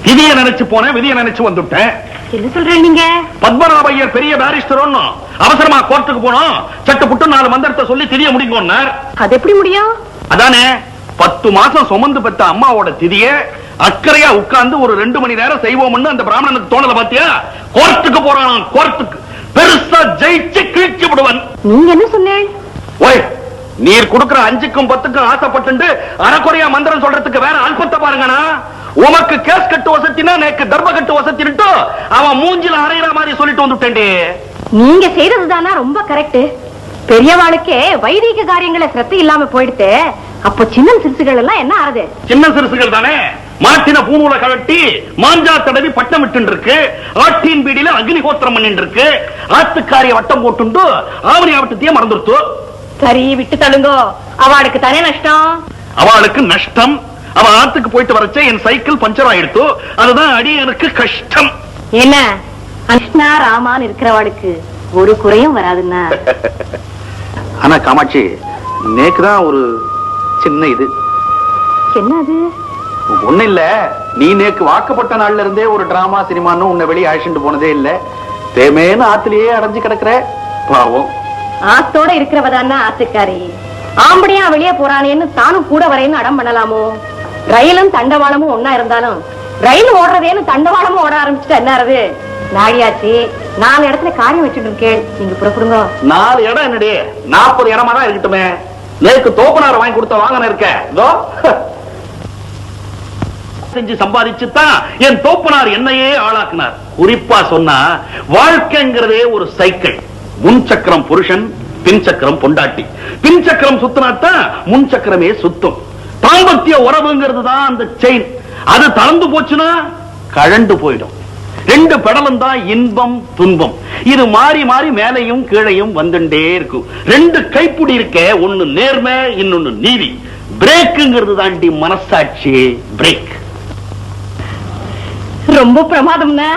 விதிய நினைச்சு போனேன், விதிய நினைச்சு வந்துட்டேன். என்ன சொல்றேன் நீங்க? பத்மநாபையர் பெரிய பாரிஸ்டர் ஒண்ணும் அவசரமா கோர்ட்டுக்கு போனோம், சட்டு புட்டு 4 மந்திரத்தை சொல்லி திரிய முடிங்கன்னார். அது எப்படி முடியும்? அதானே 10 மாசம் சுமந்து பெற்ற அம்மாவோட திதிய அக்கறையா உட்கார்ந்து ஒரு 2 மணி நேரம் செய்வோம்னு அந்த பிராமணனுக்கு தோணல பாத்தியா? கோர்ட்டுக்கு போறான், கோர்ட்டுக்கு பெருசா ஜெயிச்சு கிழிச்சு விடுவன். நீங்க என்ன சொன்னேன்? ஓய், நீர் கொடுக்கிற 5க்கும் 10க்கும் ஆசைப்பட்டு அறக்குறையா மந்திரம் சொல்றதுக்கு வேற அல்பத்தை பாருங்கண்ணா. உமக்கு கேஸ் கட்டு வசத்தினா நேக்கு தர்ம கட்டு வசத்தின்ட்டு அவன் மூஞ்சில அறையிற மாதிரி சொல்லிட்டு வந்துட்டேன். நீங்க செய்யறதுதானா ரொம்ப கரெக்ட். பெரியவாளுக்கே வைதிக காரியங்களை சிரத்தை இல்லாம போயிடுத்து. அப்போ சின்ன சிறுசுகள் எல்லாம் என்ன ஆறுது? சின்ன சிறுசுகள் தானே மாட்டின பூணூல கழட்டி மாஞ்சா தடவி பட்டம் விட்டு இருக்கு, ஆட்டின் பீடியில அக்னிஹோத்திரம் பண்ணிட்டு இருக்கு, ஆத்துக்காரிய வட்டம் போட்டு ஆவணி ஆவட்டத்தையே மறந்துடுத்து. சரி விட்டு தள்ளுங்கோ, அவளுக்கு தானே நஷ்டம். அவளுக்கு நஷ்டம். அவ ஆத்துக்கு போயிட்டு வரச்சே என் சைக்கிள் பஞ்சர் ஆயிடுத்து, அதுதான் அடி எனக்கு கஷ்டம். என்ன கிருஷ்ணா ராமான் இருக்கிறவாளுக்கு ஒரு குறையும் வராதுன்னா. ஆனா காமாட்சி, நேக்குதான் ஒரு சின்ன இது. என்னது? ஒண்ணு இல்ல, நீ நேக்கு வாக்கப்பட்ட நாள்ல இருந்தே ஒரு டிராமா சினிமான்னு உன்னை வெளியே அழைச்சிட்டு போனதே இல்ல. தேமேன்னு ஆத்திலேயே அடைஞ்சு கிடக்குற பாவம். ஆத்தோட இருக்கிறவதான்னா ஆத்துக்காரி. ஆம்படியா வெளியே போறானேன்னு தானும் கூட வரேன்னு அடம் பண்ணலாமோ? ரயிலும் தண்டவாளமும் ஒன்னா இருந்தாலும் ரயில் ஓடுறதேன்னு தண்டவாளமும் ஓட ஆரம்பிச்சுட்டா என்ன ஆறுது? நாடியாச்சு 4 இடத்துல காரியம் வச்சுட்டு இருக்கேன், நீங்க புறப்படுங்க. 4 இடம் என்னடி, 40 இடமா தான் இருக்கட்டுமே. நேக்கு தோப்பனார் வாங்கி கொடுத்த வாங்கன இருக்க செஞ்சு சம்பாதிச்சுதான் என் தோப்பனார் என்னையே ஆளாக்குனார். குறிப்பா சொன்னா வாழ்க்கைங்கிறதே ஒரு சைக்கிள். முன் சக்கரம் புருஷன், பின் சக்கரம் பொண்டாட்டி. பின் சக்கரம் சுத்தினாத்தான் முன் சக்கரமே சுத்தும். தாம்பத்திய உறவுங்கிறது தான் அந்த செயின். அது தளர்ந்து போச்சுன்னா கழண்டு போயிடும். 2 பெடலும் தான் இன்பம் துன்பம். இது மாறி மாறி மேலையும் கீழையும் வந்துட்டே இருக்கும். 2 கைப்புடி இருக்க, ஒன்னு நேர்மை, இன்னொன்னு நீதி. பிரேக்குங்கிறது தாண்டி மனசாட்சி. பிரேக் ரொம்ப பிரமாதம்னா